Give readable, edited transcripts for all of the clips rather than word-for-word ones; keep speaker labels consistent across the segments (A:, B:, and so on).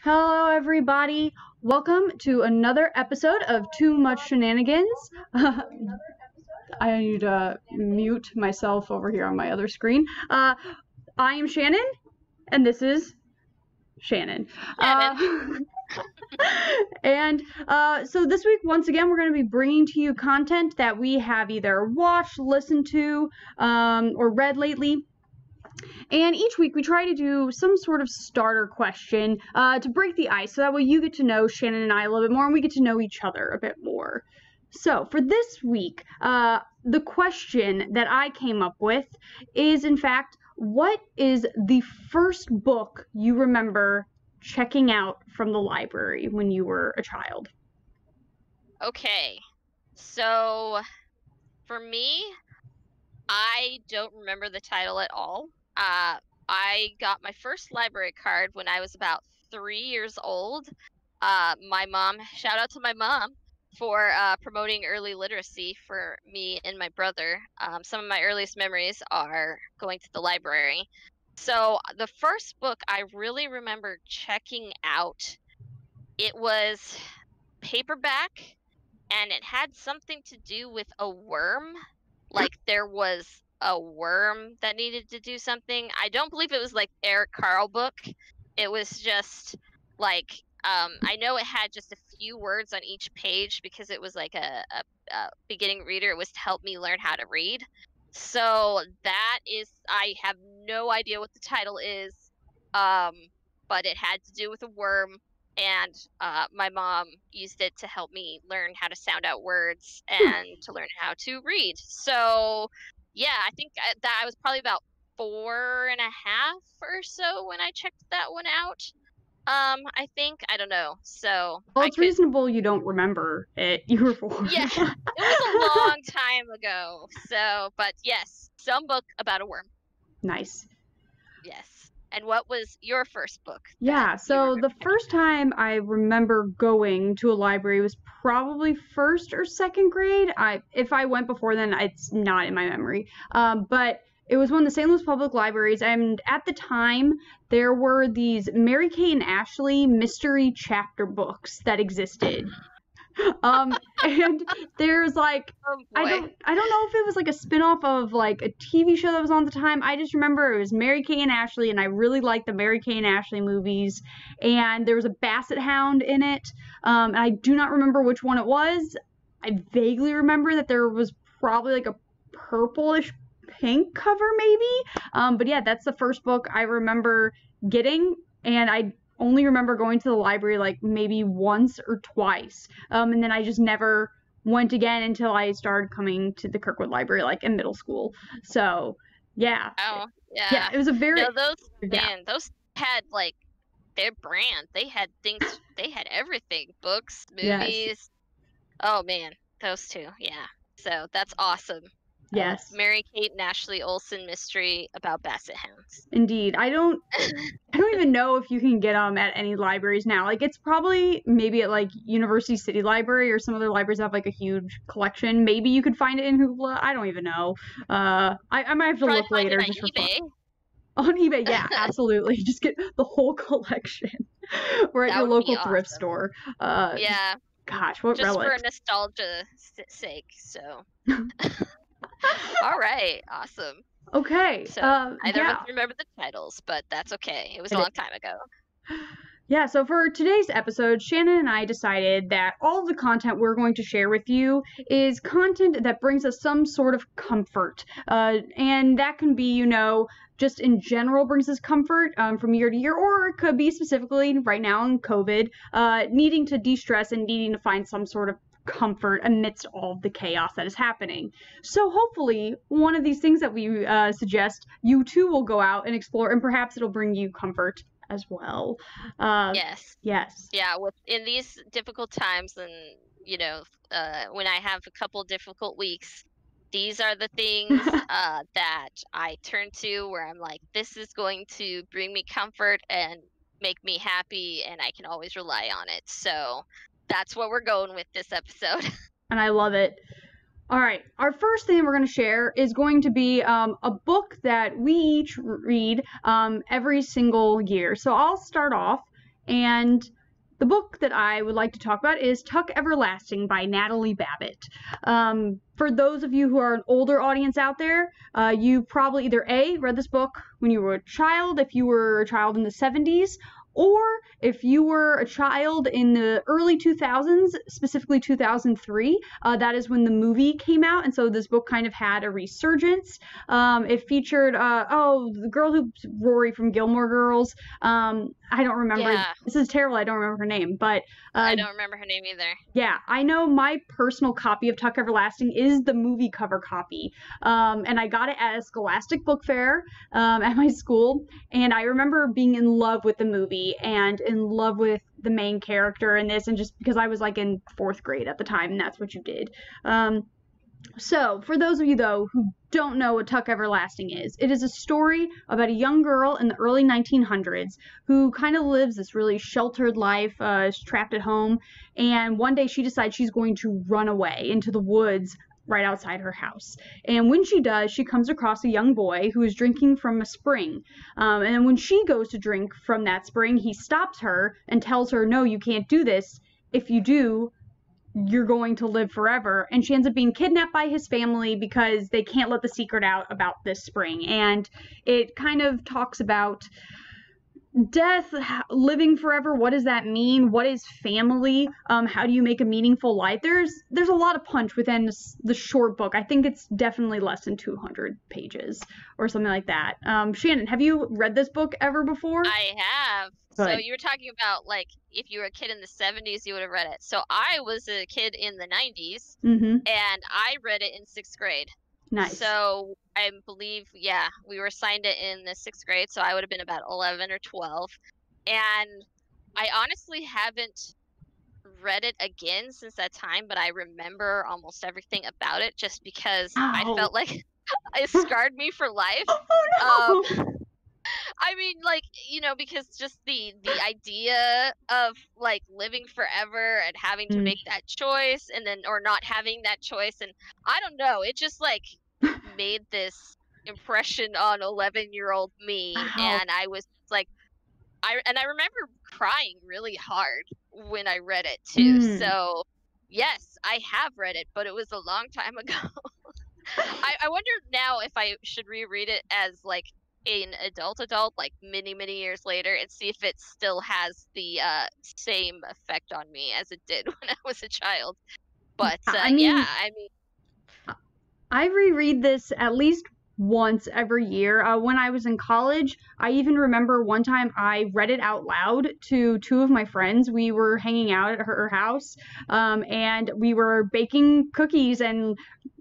A: Hello, everybody. Welcome to another episode of Too Much Shenanigans. I need to mute myself over here on my other screen. I am Shannon, and this is Shannon. So this week, once again, we're going to be bringing to you content that we have either watched, listened to, or read lately. And each week we try to do some sort of starter question to break the ice, so that way you get to know Shannon and I a little bit more, and we get to know each other a bit more. So for this week, the question that I came up with is, in fact, what is the first book you remember checking out from the library when you were a child?
B: Okay, so for me, I don't remember the title at all. I got my first library card when I was about 3 years old. My mom, shout out to my mom for promoting early literacy for me and my brother. Some of my earliest memories are going to the library. So the first book I really remember checking out, it was paperback, and it had something to do with a worm. Like there was a worm that needed to do something. I don't believe it was like Eric Carle book. It was just like I know it had just a few words on each page because it was like a beginning reader. It was to help me learn how to read. So that is, I have no idea what the title is, but it had to do with a worm. And my mom used it to help me learn how to sound out words and to learn how to read. So, yeah, I think that I was probably about 4.5 or so when I checked that one out. I think. I don't know. So,
A: well, it's reasonable you don't remember it. You were 4.
B: Yeah, it was a long time ago. So, but yes, some book about a worm.
A: Nice.
B: Yes. And what was your first book?
A: Yeah, so the first time I remember going to a library was probably 1st or 2nd grade. If I went before then, it's not in my memory. But it was one of the St. Louis Public Libraries, and at the time, there were these Mary Kate and Ashley mystery chapter books that existed. And there's like, I don't know if it was like a spin-off of like a TV show that was on at the time. I just remember it was Mary Kate and Ashley, and I really liked the Mary Kate and Ashley movies. And there was a Basset Hound in it. And I do not remember which one it was. I vaguely remember that there was probably like a purplish pink cover maybe. But yeah, that's the first book I remember getting, and I only remember going to the library like maybe once or twice, and then I just never went again until I started coming to the Kirkwood Library like in middle school. So yeah.
B: Oh yeah.
A: Yeah, it was a very
B: those had like their brand. They had things. They had everything. Books, movies. Yes. Oh man, those two. Yeah. So that's awesome.
A: Yes.
B: Mary Kate and Ashley Olsen mystery about Basset Hounds.
A: Indeed. I don't even know if you can get them at any libraries now. Like, it's probably maybe at like University City Library or some other libraries have like a huge collection. Maybe you could find it in Hoopla. I don't even know. I might have to
B: probably
A: look later.
B: Just on eBay.
A: On eBay, yeah, absolutely. Just get the whole collection. Or at your local thrift store.
B: Yeah.
A: Gosh, what relic?
B: Just for nostalgia's sake, so. All right, awesome.
A: Okay.
B: So I don't remember the titles, but that's okay. It was a long time ago.
A: Yeah, so for today's episode, Shannon and I decided that all of the content we're going to share with you is content that brings us some sort of comfort. And that can be, you know, just in general brings us comfort from year to year, or it could be specifically right now in COVID, needing to de-stress and needing to find some sort of comfort amidst all of the chaos that is happening. So hopefully one of these things that we suggest, you too will go out and explore, and perhaps it'll bring you comfort as well.
B: Yes.
A: Yeah,
B: in these difficult times, and you know, when I have a couple difficult weeks, these are the things that I turn to where I'm like, this is going to bring me comfort and make me happy, and I can always rely on it. So that's what we're going with this episode.
A: And I love it. All right, our first thing we're going to share is going to be a book that we each read every single year. So I'll start off, And the book that I would like to talk about is Tuck Everlasting by Natalie Babbitt. For those of you who are an older audience out there, you probably either A, read this book when you were a child, if you were a child in the 70s, or if you were a child in the early 2000s, specifically 2003, that is when the movie came out, and so this book kind of had a resurgence. It featured, the girl who's Rory from Gilmore Girls. I don't remember.
B: Yeah.
A: This is terrible. I don't remember her name, but
B: I don't remember her name either.
A: Yeah, I know my personal copy of Tuck Everlasting is the movie cover copy, and I got it at a Scholastic Book Fair at my school, and I remember being in love with the movie and in love with the main character in this, and just because I was like in 4th grade at the time, and that's what you did. So, for those of you, though, who don't know what Tuck Everlasting is, it is a story about a young girl in the early 1900s who kind of lives this really sheltered life, is trapped at home, and one day she decides she's going to run away into the woods right outside her house. And when she does, she comes across a young boy who is drinking from a spring. And then when she goes to drink from that spring, he stops her and tells her, no, you can't do this. If you do, you're going to live forever. And she ends up being kidnapped by his family because they can't let the secret out about this spring. And it kind of talks about death, living forever. What does that mean? What is family? How do you make a meaningful life? There's a lot of punch within the short book. I think it's definitely less than 200 pages or something like that. Shannon, have you read this book ever before?
B: I have.
A: Good.
B: So you were talking about, like, if you were a kid in the 70s, you would have read it. So I was a kid in the 90s, and I read it in 6th grade.
A: Nice.
B: So I believe, yeah, we were assigned it in the 6th grade, so I would have been about 11 or 12. And I honestly haven't read it again since that time, but I remember almost everything about it just because I felt like it scarred me for life.
A: Oh, no.
B: I mean, like, you know, because just the idea of, like, living forever and having to make that choice and then, or not having that choice. And I don't know, it just, like, made this impression on 11-year-old me. And I was like, I remember crying really hard when I read it too. So yes, I have read it, but it was a long time ago. I wonder now if I should reread it as, like, an adult, like many years later, and see if it still has the same effect on me as it did when I was a child. But I mean,
A: I reread this at least once every year. When I was in college, I even remember one time I read it out loud to 2 of my friends. We were hanging out at her house, and we were baking cookies and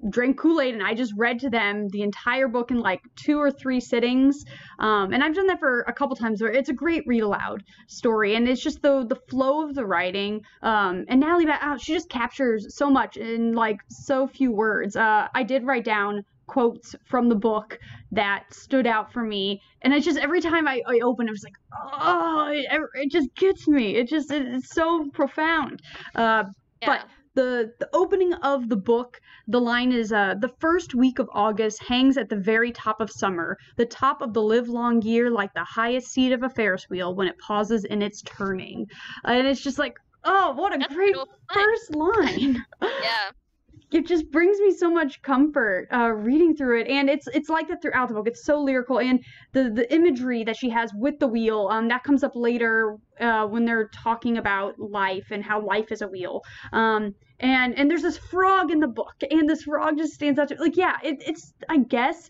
A: drank Kool-Aid, and I just read to them the entire book in like 2 or 3 sittings. And I've done that for a couple times. It's a great read aloud story, and it's just the flow of the writing. And Natalie, she just captures so much in like so few words. I did write down quotes from the book that stood out for me, and it's just every time I open it was like, oh, it just gets me. It's so profound. But the opening of the book, the line is, the first week of August hangs at the very top of summer, the top of the livelong year, like the highest seat of a Ferris wheel when it pauses in its turning. And it's just like, oh, what a great first line.
B: Yeah.
A: It just brings me so much comfort reading through it, and it's like that throughout the book. It's so lyrical, and the imagery that she has with the wheel, that comes up later when they're talking about life and how life is a wheel. And there's this frog in the book, and this frog just stands out to, like, yeah, it's I guess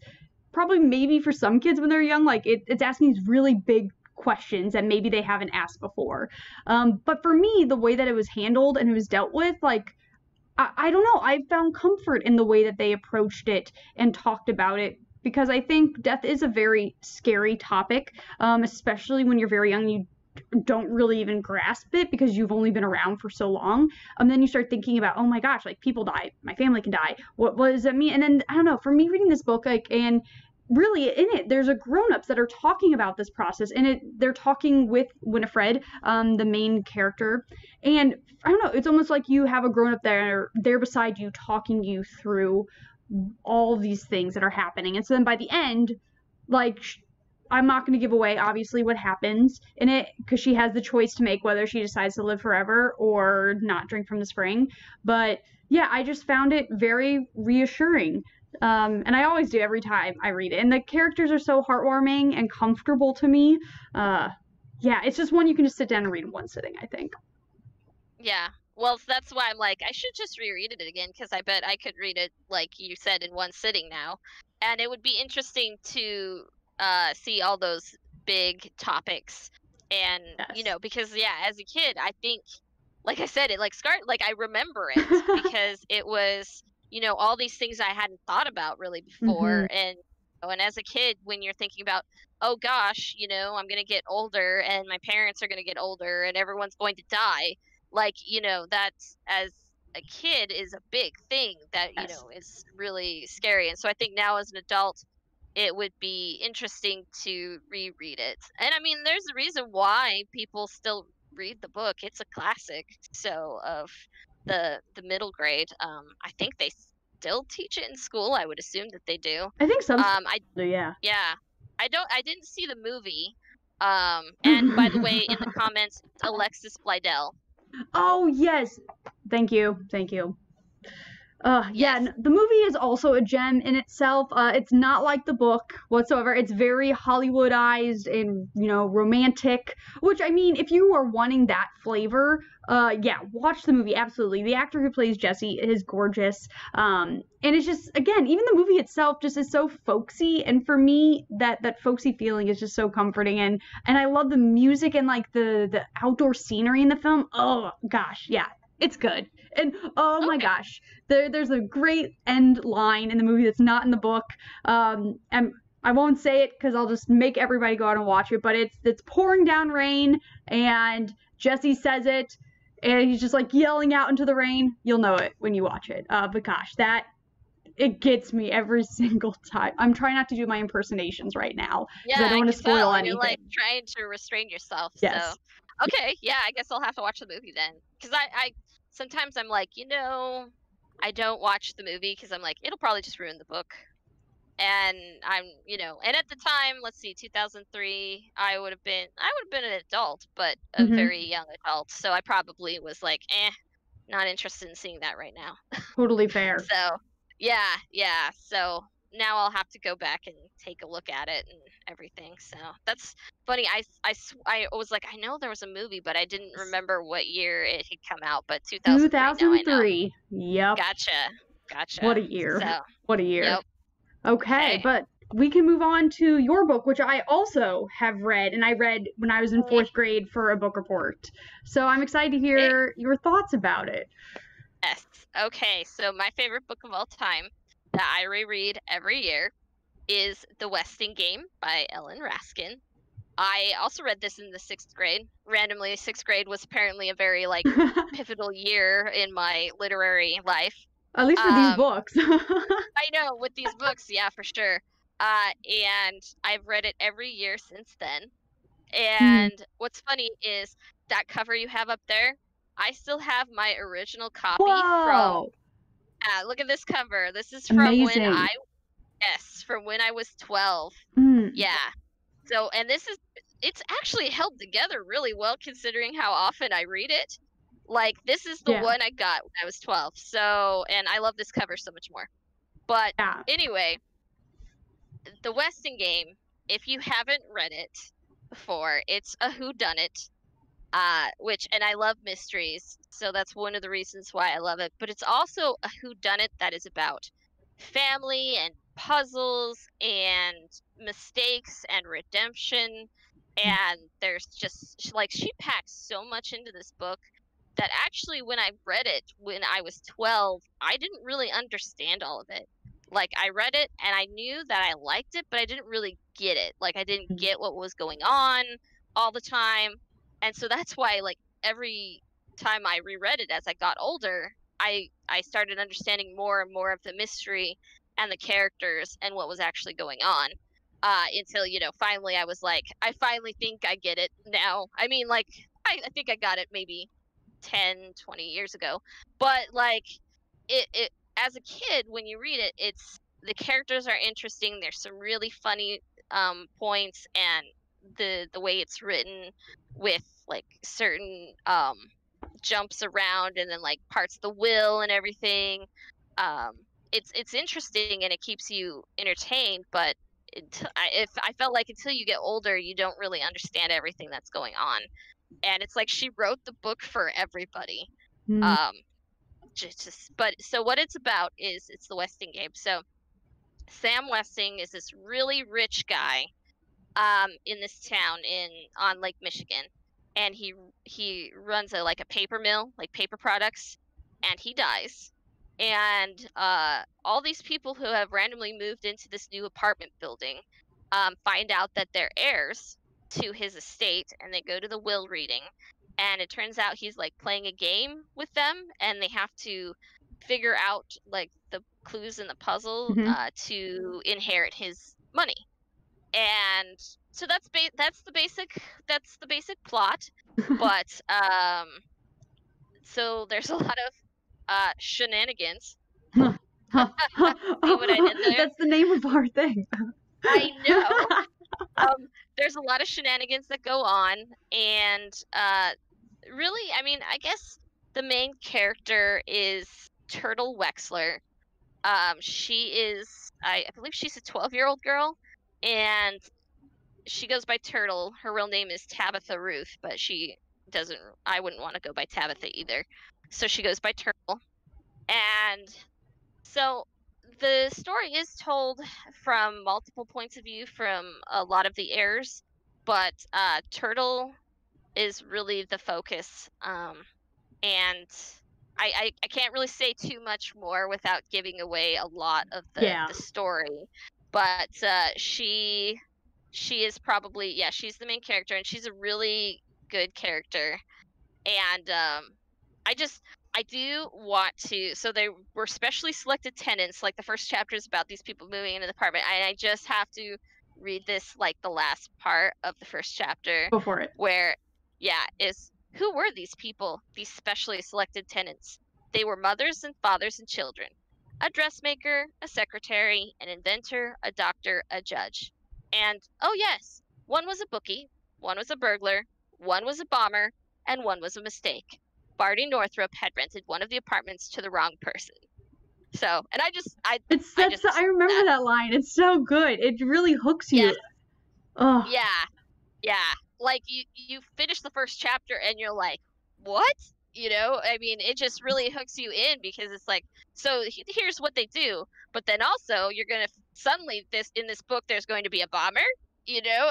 A: probably maybe for some kids when they're young, like it's asking these really big questions that maybe they haven't asked before. But for me, the way that it was handled and it was dealt with, like, I don't know. I found comfort in the way that they approached it and talked about it, because I think death is a very scary topic, especially when you're very young. You don't really even grasp it because you've only been around for so long. And then you start thinking about, oh my gosh, like, people die. My family can die. What does that mean? And then, I don't know, for me reading this book, like, and really in it, there's a grown-ups that are talking about this process, and they're talking with Winifred, the main character, and I don't know, it's almost like you have a grown-up there beside you, talking you through all these things that are happening. And so then by the end, like, I'm not going to give away, obviously, what happens in it, because she has the choice to make whether she decides to live forever or not drink from the spring. But yeah, I just found it very reassuring. And I always do every time I read it. And the characters are so heartwarming and comfortable to me. Yeah, it's just one you can just sit down and read in one sitting, I think.
B: Yeah. Well, that's why I'm like, I should just reread it again because I bet I could read it, like you said, in one sitting now. And it would be interesting to see all those big topics. And,
A: Yes.
B: because, yeah, as a kid, I think, like I said, it like scarred, like I remember it because it was, all these things I hadn't thought about really
A: Hmm.
B: before. And as a kid, when you're thinking about, oh gosh, I'm going to get older and my parents are going to get older and everyone's going to die, like that's, as a kid, is a big thing that
A: Yes.
B: is really scary. And so I think now as an adult it would be interesting to reread it. And I mean, there's a reason why people still read the book. It's a classic. So of the middle grade, I think they still teach it in school. I would assume that they do.
A: I think some
B: I
A: do, yeah.
B: Yeah, I didn't see the movie. And by the way, in the comments, it's Alexis Bledel.
A: Oh, yes. Thank you. Thank you. Yeah,
B: Yes.
A: the movie is also a gem in itself. It's not like the book whatsoever. It's very Hollywoodized and, romantic, which, I mean, if you are wanting that flavor, yeah, watch the movie, absolutely. The actor who plays Jesse is gorgeous. And it's just, again, even the movie itself just is so folksy, and for me, that folksy feeling is just so comforting, and I love the music and, like, the outdoor scenery in the film. Oh, gosh, yeah, it's good. And oh my
B: Okay.
A: gosh, there's a great end line in the movie that's not in the book. And I won't say it because I'll just make everybody go out and watch it. But it's pouring down rain, and Jesse says it, and he's just like yelling out into the rain. You'll know it when you watch it. But gosh, it gets me every single time. I'm trying not to do my impersonations right now because
B: Yeah,
A: I don't
B: I
A: want to
B: can
A: spoil
B: tell. You're
A: anything.
B: like trying to restrain yourself. So,
A: Yes.
B: okay, yeah, I guess I'll have to watch the movie then. Because I sometimes I'm like, I don't watch the movie because I'm like, it'll probably just ruin the book. And and at the time, let's see, 2003, I would have been an adult, but a
A: Hmm.
B: very young adult. So I probably was like, not interested in seeing that right now.
A: Totally fair.
B: So, yeah, yeah. So now I'll have to go back and take a look at it and everything. So that's funny. I was like, I know there was a movie, but I didn't remember what year it had come out. But 2003, now I know.
A: 2003. Yep.
B: Gotcha.
A: What
B: Gotcha.
A: a year.
B: So,
A: What a year.
B: yep.
A: Okay,
B: Okay.
A: but we can move on to your book, which I also have read, and I read when I was in
B: Okay.
A: fourth grade for a book report. So I'm excited to hear your thoughts about it.
B: Yes. Okay. So my favorite book of all time that I reread every year is The Westing Game by Ellen Raskin. I also read this in the 6th grade. Randomly, 6th grade was apparently a very pivotal year in my literary life.
A: At least for these
B: Um,
A: books.
B: I know, with these books, yeah, for sure. And I've read it every year since then.
A: Hmm.
B: And what's funny is that cover you have up there, I still have my original copy from,
A: Whoa.
B: look at this cover. This is from
A: Amazing.
B: from when I was 12.
A: Mm.
B: Yeah. So, and it's actually held together really well considering how often I read it. Like, this is the
A: Yeah.
B: one I got when I was 12. So, and I love this cover so much more. But
A: Yeah.
B: anyway, The Westing Game, if you haven't read it before, it's a whodunit. And I love mysteries, so that's one of the reasons why I love it. But it's also a whodunit that is about family and puzzles and mistakes and redemption. And there's just like, she packs so much into this book that actually when I read it when I was 12, I didn't really understand all of it. Like, I read it and I knew that I liked it, but I didn't really get it. Like, I didn't get what was going on all the time. And so that's why, like, every time I reread it as I got older, I started understanding more and more of the mystery and the characters and what was actually going on. Until, finally I was like, I finally think I get it now. I mean, like, I think I got it maybe 10, 20 years ago. But like, it as a kid, when you read it, the characters are interesting. There's some really funny points, and the way it's written with like certain jumps around and then like parts of the will and everything. It's interesting and it keeps you entertained, but if I felt like until you get older, you don't really understand everything that's going on. And it's like she wrote the book for everybody.
A: Mm.
B: Um, but so what it's about is it's the Westing game. So Sam Westing is this really rich guy in this town on Lake Michigan, and he runs a paper mill, like paper products, and he dies. And all these people who have randomly moved into this new apartment building find out that they're heirs to his estate, and they go to the will reading, and it turns out he's like playing a game with them, and they have to figure out like the clues in the puzzle to inherit his money. And so that's the basic plot. But so there's a lot of shenanigans. See what I did there?
A: That's the name of our thing.
B: I know. There's a lot of shenanigans that go on, and really, I mean, I guess the main character is Turtle Wexler. She is, I believe she's a 12-year-old girl, and she goes by Turtle. Her real name is Tabitha Ruth, but I wouldn't want to go by Tabitha either. So she goes by Turtle. And so the story is told from multiple points of view from a lot of the heirs, but Turtle is really the focus. And I can't really say too much more without giving away a lot of the story. But she is probably, she's the main character, and she's a really good character. And I do want to, so they were specially selected tenants, like the first chapter is about these people moving into the apartment, and I just have to read this, like the last part of the first chapter.
A: Go for it.
B: Where, is, who were these people, these specially selected tenants? They were mothers and fathers and children. A dressmaker, a secretary, an inventor, a doctor, a judge. And, oh yes, one was a bookie, one was a burglar, one was a bomber, and one was a mistake. Barty Northrup had rented one of the apartments to the wrong person. So, and
A: I remember that line. It's so good. It really hooks you.
B: Yes.
A: Oh.
B: Yeah. Like you finish the first chapter and you're like, what? You know, I mean, it just really hooks you in, because it's like, so here's what they do, but then also you're gonna suddenly in this book there's going to be a bomber, you know,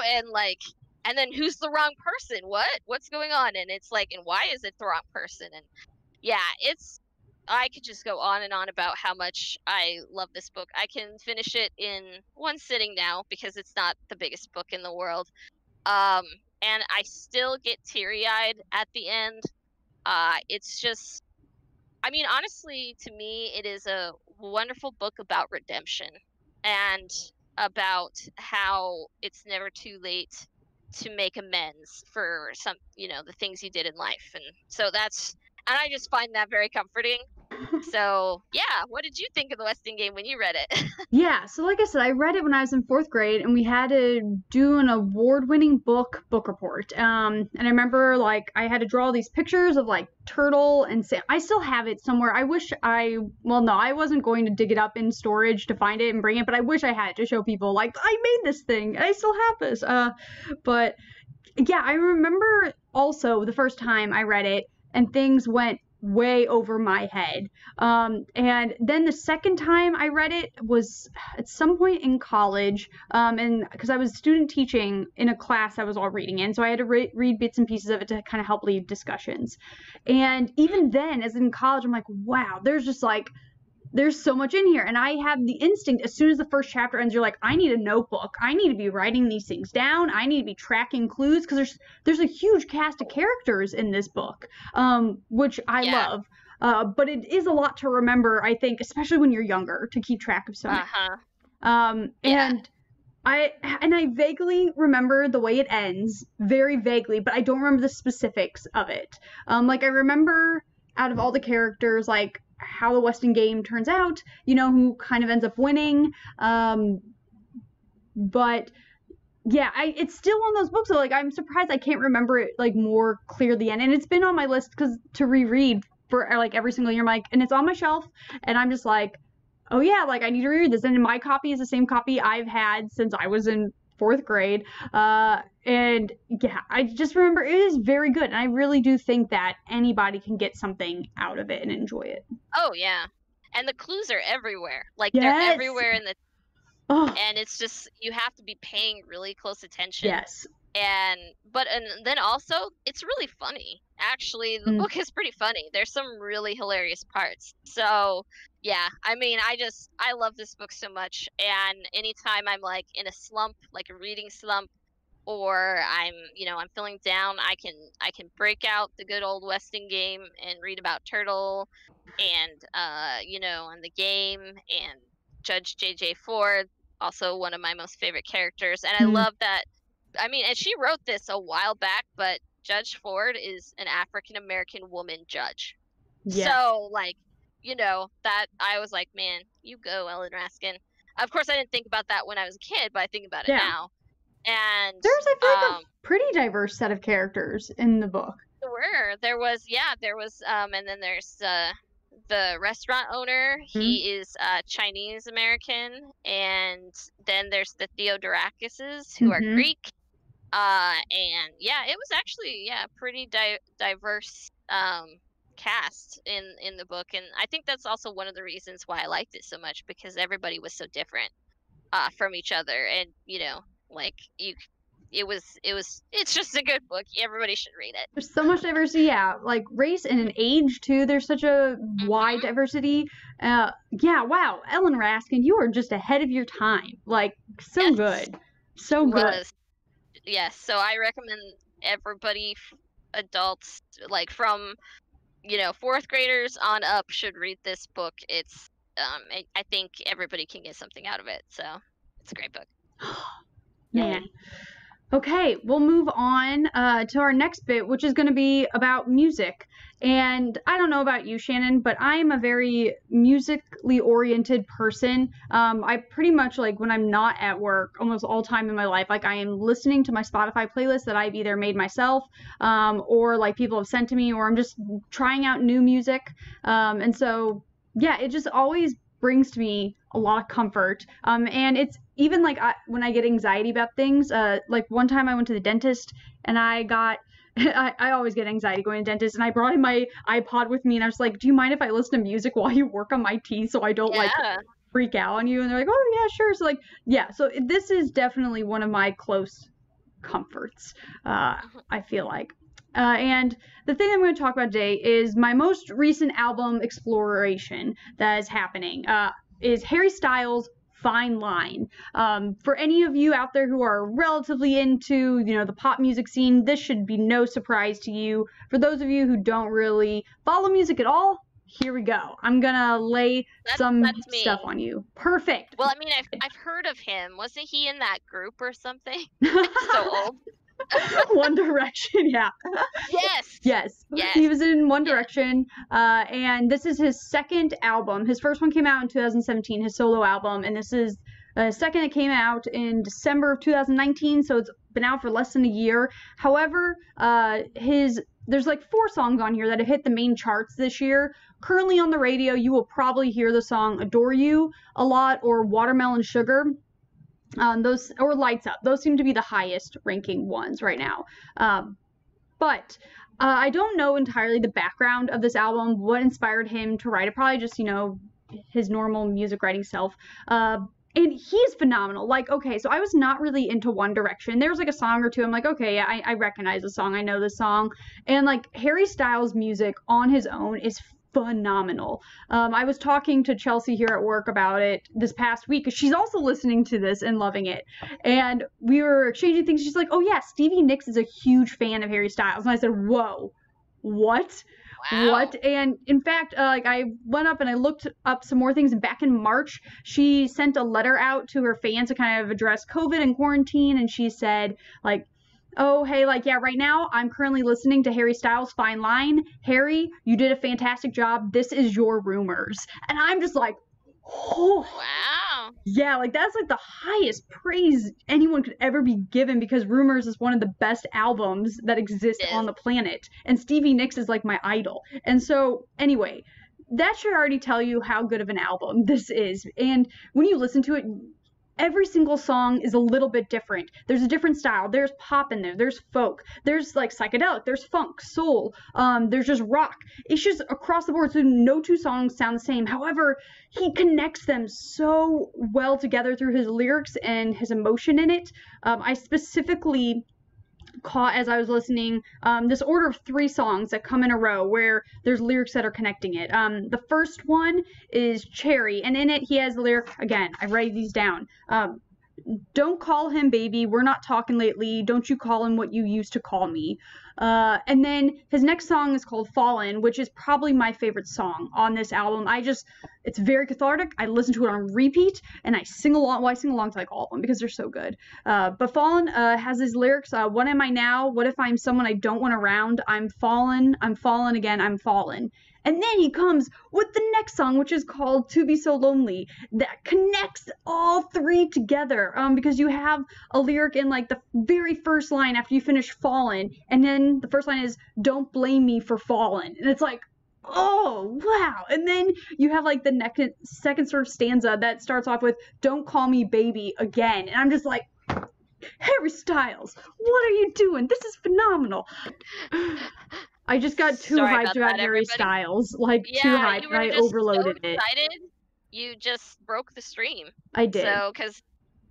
B: and then who's the wrong person? What's going on? And it's like, and why is it the wrong person? And I could just go on and on about how much I love this book. I can finish it in one sitting now because it's not the biggest book in the world. And I still get teary-eyed at the end. It's just, I mean, honestly, to me, it is a wonderful book about redemption and about how it's never too late to make amends for some, the things you did in life. And so and I just find that very comforting. So, yeah, what did you think of the Westing game when you read it?
A: Yeah, so like I said, I read it when I was in 4th grade, and we had to do an award-winning book report. And I remember, like, I had to draw these pictures of, like, Turtle and Sam. I still have it somewhere. I wasn't going to dig it up in storage to find it and bring it, but I wish I had to show people, like, I made this thing. I still have this. But, yeah, I remember also the first time I read it, and things went way over my head. And then the second time I read it was at some point in college, and because I was student teaching in a class I was all reading in, so I had to read bits and pieces of it to kind of help lead discussions. And even then, as in college, I'm like, wow, there's so much in here. And I have the instinct, as soon as the first chapter ends, you're like, I need a notebook. I need to be writing these things down. I need to be tracking clues, because there's a huge cast of characters in this book, which I love. But it is a lot to remember, I think, especially when you're younger, to keep track of so many. And I vaguely remember the way it ends, very vaguely, but I don't remember the specifics of it. Like, I remember out of all the characters, like, how the Westing game turns out, who kind of ends up winning. But yeah, it's still one of those books that, like, I'm surprised I can't remember it, like, more clearly. And it's been on my list to reread for, like, every single year. I'm like, and it's on my shelf, and I'm just like, oh yeah, like, I need to reread this. And my copy is the same copy I've had since I was in 4th grade. And yeah, I just remember it is very good. And I really do think that anybody can get something out of it and enjoy it.
B: Oh, yeah. And the clues are everywhere. Like,
A: Yes.
B: they're everywhere in the...
A: Oh,
B: And it's just, you have to be paying really close attention.
A: yes.
B: And then also, it's really funny. Actually, the book is pretty funny. There's some really hilarious parts. So, yeah, I mean, I love this book so much. And anytime I'm, like, in a slump, like a reading slump, or I'm feeling down, I can break out the good old Weston game and read about Turtle and and the game and Judge J.J. Ford, also one of my most favorite characters. And I love that. I mean, and she wrote this a while back, but Judge Ford is an African-American woman judge. Yes. So, like, that I was like, man, you go, Ellen Raskin. Of course, I didn't think about that when I was a kid, but I think about it now. And
A: I feel like a pretty diverse set of characters in the book.
B: There was, and then there's the restaurant owner. He is Chinese American, and then there's the Theodoracus who are Greek. And yeah, it was actually pretty diverse cast in the book, and I think that's also one of the reasons why I liked it so much, because everybody was so different from each other, and it's just a good book. Everybody should read it.
A: There's so much diversity, like race and an age too. There's such a wide diversity. Wow, Ellen Raskin, you are just ahead of your time. Like, so good, so good.
B: Yes, so I recommend everybody, adults, like from 4th graders on up, should read this book. It's I think everybody can get something out of it, so it's a great book.
A: Man. Okay, we'll move on to our next bit, which is going to be about music. And I don't know about you, Shannon, but I'm a very musically oriented person. I pretty much, like, when I'm not at work, almost all time in my life, like, I am listening to my Spotify playlist that I've either made myself or, like, people have sent to me, or I'm just trying out new music. And so, yeah, it just always brings to me a lot of comfort. And it's even like when I get anxiety about things, like one time I went to the dentist and I always get anxiety going to the dentist, and I brought in my iPod with me, and I was like, do you mind if I listen to music while you work on my teeth so I don't like freak out on you? And they're like, oh yeah, sure. So like, yeah, so this is definitely one of my close comforts, I feel like. And the thing I'm going to talk about today is my most recent album exploration that is happening, is Harry Styles' Fine Line. For any of you out there who are relatively into, the pop music scene, this should be no surprise to you. For those of you who don't really follow music at all, here we go. I'm gonna lay some stuff on you. Perfect.
B: Well, I mean, I've heard of him. Wasn't he in that group or something? So old.
A: One Direction, yeah. Yes. He was in One Direction, and this is his second album. His first one came out in 2017, his solo album, and this is the second that came out in December of 2019, so it's been out for less than a year. However, there's like 4 songs on here that have hit the main charts this year. Currently on the radio, you will probably hear the song Adore You a lot, or Watermelon Sugar. Those, or Lights Up, those seem to be the highest ranking ones right now. But I don't know entirely the background of this album, what inspired him to write it. Probably just, his normal music writing self. And he's phenomenal. Like, okay, so I was not really into One Direction. There was like a song or two, I'm like, okay, yeah, I recognize the song, I know the song. And like, Harry Styles' music on his own is phenomenal. I was talking to Chelsea here at work about it this past week, because she's also listening to this and loving it. And we were exchanging things. She's like, oh yeah, Stevie Nicks is a huge fan of Harry Styles. And I said, whoa, what? Wow. What? And in fact, I went up and I looked up some more things. Back in March, she sent a letter out to her fans to kind of address COVID and quarantine. And she said, like, oh, hey, like, yeah, right now I'm currently listening to Harry Styles' Fine Line. Harry, you did a fantastic job. This is your rumors. And I'm just like, Oh,
B: Wow.
A: yeah, like that's like the highest praise anyone could ever be given because Rumors is one of the best albums that exist
B: It
A: on
B: is.
A: the planet. And Stevie Nicks is like my idol. And so, anyway, that should already tell you how good of an album this is. And when you listen to it, every single song is a little bit different. There's a different style. There's pop in there. There's folk. There's like psychedelic. There's funk, soul. There's just rock. It's just across the board. So no two songs sound the same. However, he connects them so well together through his lyrics and his emotion in it. I specifically caught as I was listening this order of 3 songs that come in a row where there's lyrics that are connecting it. The first one is Cherry, and in it he has the lyric, again, I write these down. Don't call him baby, we're not talking lately, don't you call him what you used to call me. And then his next song is called Fallen, which is probably my favorite song on this album. It's very cathartic. I listen to it on repeat, and I sing along. Well, I sing along to like all of them because they're so good. But Fallen has his lyrics, what am I now? What if I'm someone I don't want around? I'm fallen again, I'm fallen. And then he comes with the next song, which is called To Be So Lonely, that connects all 3 together. Because you have a lyric in like the very first line after you finish Fallen, and then the first line is Don't blame me for falling. And it's like, oh, wow. And then you have like the second sort of stanza that starts off with Don't call me baby again. And I'm just like, Harry Styles, what are you doing? This is phenomenal. I just got too hyped about Harry Styles. Like, too hyped. I overloaded
B: so excited, You just broke the stream.
A: I did.
B: So, because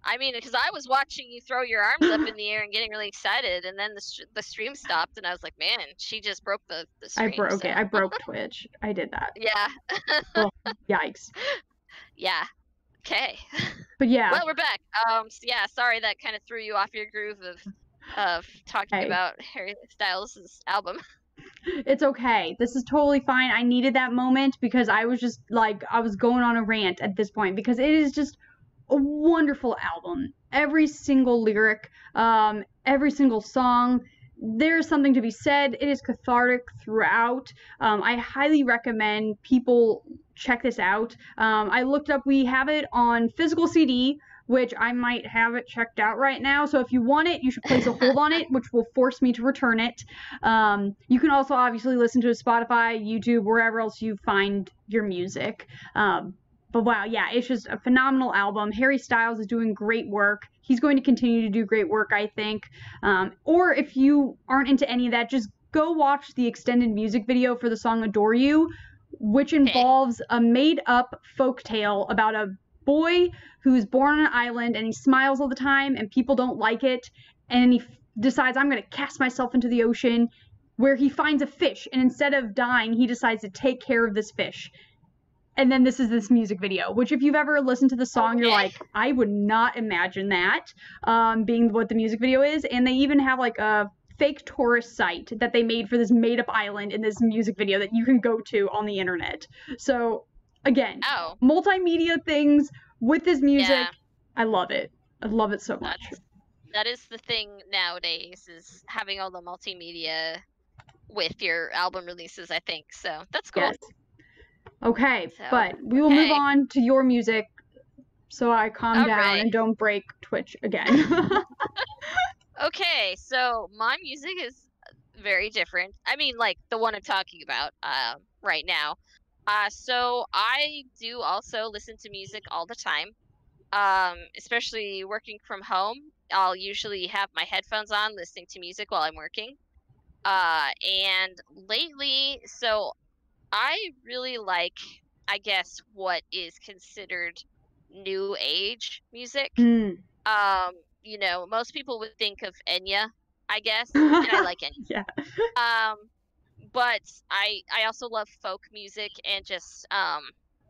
B: I was watching you throw your arms up in the air and getting really excited, and then the stream stopped, and I was like, man, she just broke the stream.
A: I broke it. I broke Twitch. I did that.
B: Yeah.
A: Oh, yikes.
B: Yeah. Okay.
A: But yeah.
B: Well, we're back. So yeah, sorry that kind of threw you off your groove of talking about Harry Styles' album.
A: It's okay. This is totally fine. I needed that moment because I was just like, I was going on a rant at this point because it is just a wonderful album. Every single lyric, every single song, there's something to be said. It is cathartic throughout. I highly recommend people check this out. I looked up, we have it on physical CD, which I might have it checked out right now. So if you want it, you should place a hold on it, which will force me to return it. You can also obviously listen to it Spotify, YouTube, wherever else you find your music. But wow, yeah, it's just a phenomenal album. Harry Styles is doing great work. He's going to continue to do great work, I think. Or if you aren't into any of that, just go watch the extended music video for the song Adore You, which involves a made-up folktale about a boy who's born on an island and he smiles all the time and people don't like it, and he decides, I'm going to cast myself into the ocean, where he finds a fish, and instead of dying, he decides to take care of this fish. And then this is this music video, which if you've ever listened to the song, you're like, I would not imagine that being what the music video is. And they even have like a fake tourist site that they made for this made-up island in this music video that you can go to on the internet. So again, multimedia things with this music. Yeah. I love it. I love it so much.
B: That is the thing nowadays, is having all the multimedia with your album releases, I think. So that's cool. Yes.
A: Okay, so, but we will move on to your music so I calm down and don't break Twitch again.
B: Okay, so my music is very different. I mean, like the one I'm talking about right now. So I do also listen to music all the time, especially working from home. I'll usually have my headphones on listening to music while I'm working. And lately, so I really like, I guess, what is considered new age music. You know, most people would think of Enya, I guess, and I like Enya.
A: Yeah.
B: But I also love folk music and just,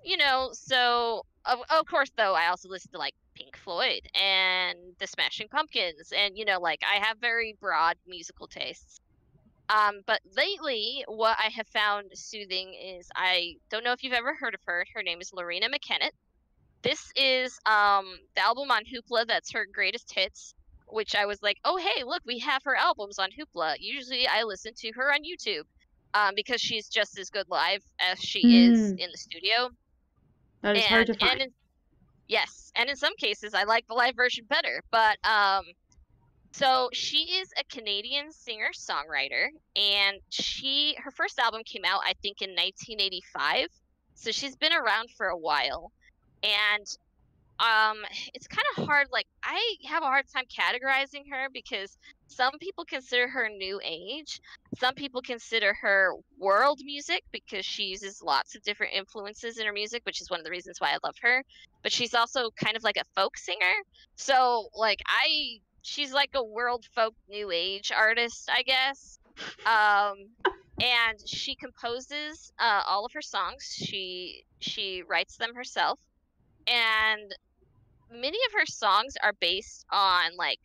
B: you know, so of course, though, I also listen to like Pink Floyd and the Smashing Pumpkins, and, you know, like I have very broad musical tastes. But lately, what I have found soothing is, I don't know if you've ever heard of her. Her name is Loreena McKennitt. This is the album on Hoopla that's her greatest hits, which I was like, oh, hey, look, we have her albums on Hoopla. Usually I listen to her on YouTube because she's just as good live as she is in the studio.
A: That is hard to find.
B: Yes, and in some cases I like the live version better. But so she is a Canadian singer-songwriter, and her first album came out I think in 1985. So she's been around for a while. And it's kind of hard, like I have a hard time categorizing her because some people consider her new age, some people consider her world music because she uses lots of different influences in her music, which is one of the reasons why I love her. But she's also kind of like a folk singer, so like she's like a world folk new age artist, I guess. And she composes all of her songs. She writes them herself, and many of her songs are based on like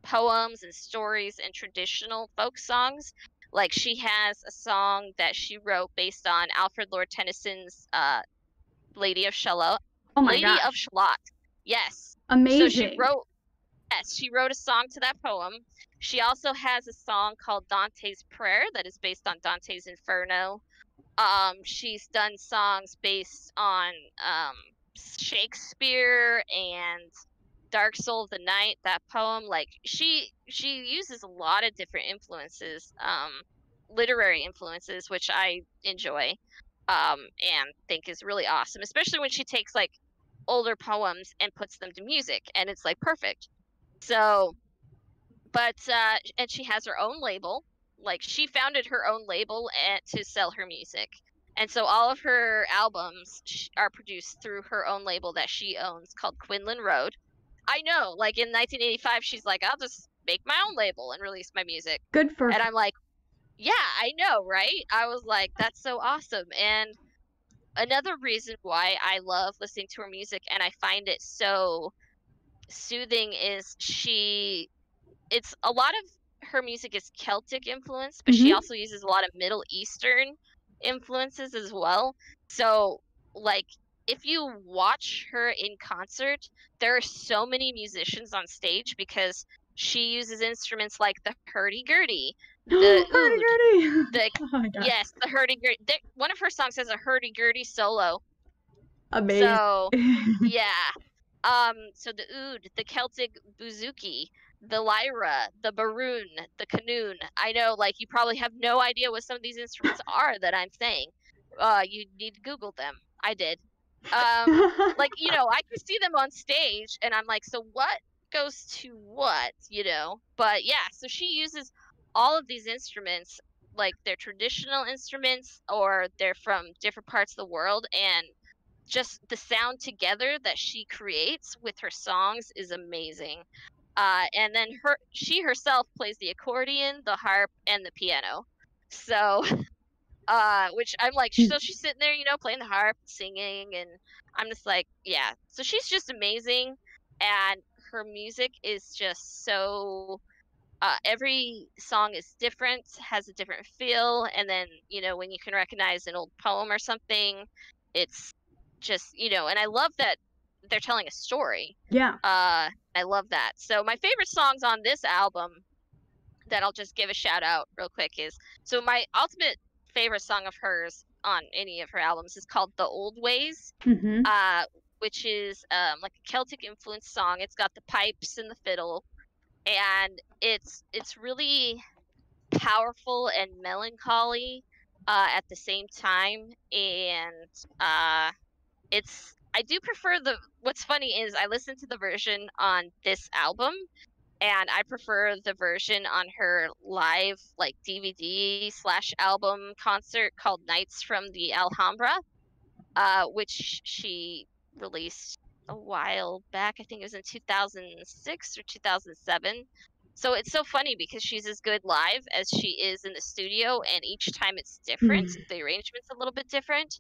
B: poems and stories and traditional folk songs. Like she has a song that she wrote based on Alfred Lord Tennyson's Lady of Shalott.
A: Oh my
B: Lady
A: gosh.
B: of Shalott. Yes.
A: Amazing.
B: So she wrote a song to that poem. She also has a song called Dante's Prayer that is based on Dante's Inferno. She's done songs based on Shakespeare and Dark Soul of the Night, that poem. Like she uses a lot of different influences, literary influences, which I enjoy, and think is really awesome, especially when she takes like older poems and puts them to music, and it's like perfect. So, but and she has her own label. Like she founded her own label to sell her music. And so all of her albums are produced through her own label that she owns called Quinlan Road. I know, like in 1985, she's like, I'll just make my own label and release my music.
A: Good for her.
B: And I'm like, yeah, I know, right? I was like, that's so awesome. And another reason why I love listening to her music and I find it so soothing is it's a lot of her music is Celtic influence, but she also uses a lot of Middle Eastern influences as well. So, like, if you watch her in concert, there are so many musicians on stage because she uses instruments like the hurdy-gurdy, the oud, yes, the hurdy-gurdy. One of her songs has a hurdy-gurdy solo.
A: Amazing.
B: So, yeah. So the oud, the Celtic bouzouki, the lyra, the baroon, the canoon. I know, like, you probably have no idea what some of these instruments are that I'm saying. You need to Google them. I did. Like, you know, I can see them on stage, and I'm like, so what goes to what, you know? But yeah, so she uses all of these instruments, like they're traditional instruments or they're from different parts of the world, and just the sound together that she creates with her songs is amazing. And then she herself plays the accordion, the harp, and the piano. So, which I'm like, so she's sitting there, you know, playing the harp, singing, and I'm just like, yeah. So she's just amazing, and her music is just so. Every song is different, has a different feel, and then, you know, when you can recognize an old poem or something, it's just, you know, and I love that they're telling a story.
A: Yeah.
B: I love that. So my favorite songs on this album that I'll just give a shout out real quick is, so my ultimate favorite song of hers on any of her albums is called The Old Ways, which is like a Celtic influenced song. It's got the pipes and the fiddle, and it's really powerful and melancholy at the same time. And I do prefer what's funny is I listened to the version on this album, and I prefer the version on her live like DVD/album concert called Nights from the Alhambra, which she released a while back. I think it was in 2006 or 2007. So it's so funny because she's as good live as she is in the studio, and each time it's different. The arrangement's a little bit different,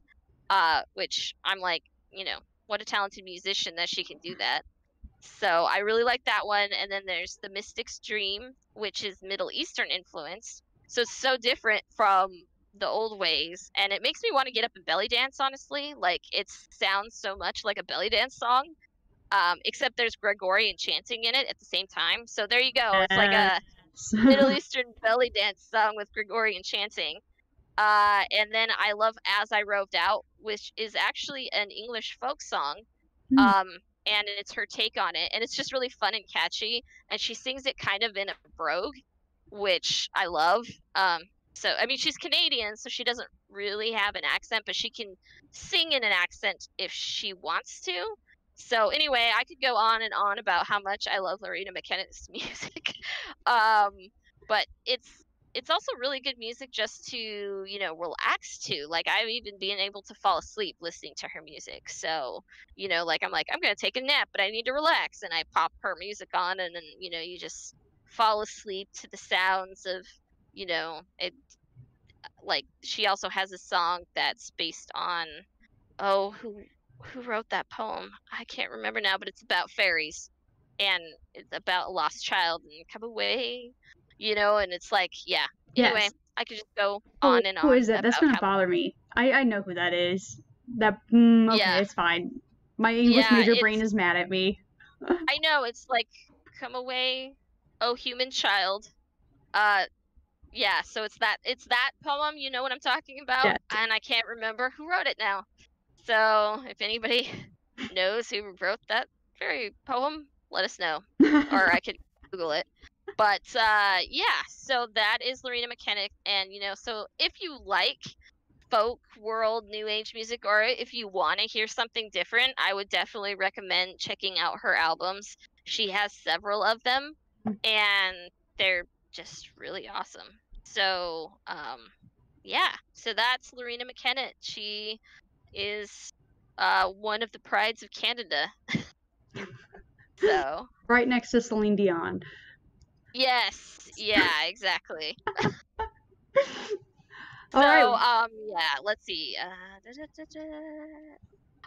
B: which I'm like, you know, what a talented musician that she can do that. So I really like that one. And then there's The Mystic's Dream, which is Middle Eastern influenced. So it's so different from the old ways, and it makes me want to get up and belly dance, honestly. Like, it sounds so much like a belly dance song, except there's Gregorian chanting in it at the same time. So there you go. It's like a Middle Eastern belly dance song with Gregorian chanting. And then I love As I Roved Out, which is actually an English folk song.
A: Hmm.
B: And it's her take on it, and it's just really fun and catchy, and she sings it kind of in a brogue, which I love. So I mean, she's Canadian, so she doesn't really have an accent, but she can sing in an accent if she wants to. So anyway, I could go on and on about how much I love Loreena McKennitt's music. But it's also really good music just to, you know, relax to. Like, I've even been able to fall asleep listening to her music. So, you know, like, I'm gonna take a nap, but I need to relax, and I pop her music on, and then, you know, you just fall asleep to the sounds of, you know, it. Like, she also has a song that's based on, oh, who wrote that poem? I can't remember now, but it's about fairies, and it's about a lost child and come away, you know, and it's like, yeah. Anyway,
A: Yes.
B: I could just go
A: Oh,
B: on and
A: who
B: on
A: is it? That's
B: about
A: gonna
B: how,
A: bother me. I know who that is. That okay,
B: yeah,
A: it's fine. My English
B: yeah,
A: major brain
B: it's,
A: is mad at me.
B: I know, it's like, come away, oh human child. Uh, yeah, so it's that poem, you know what I'm talking about,
A: Yes.
B: and I can't remember who wrote it now. So if anybody knows who wrote that very poem, let us know, or I could Google it. But yeah, so that is Loreena McKennitt, and you know, so if you like folk world new age music, or if you want to hear something different, I would definitely recommend checking out her albums. She has several of them, and they're just really awesome. So yeah, so that's Loreena McKennitt. She is one of the prides of Canada. So
A: Right next to Celine Dion.
B: yes, yeah, exactly.
A: All
B: So
A: right.
B: yeah, let's see.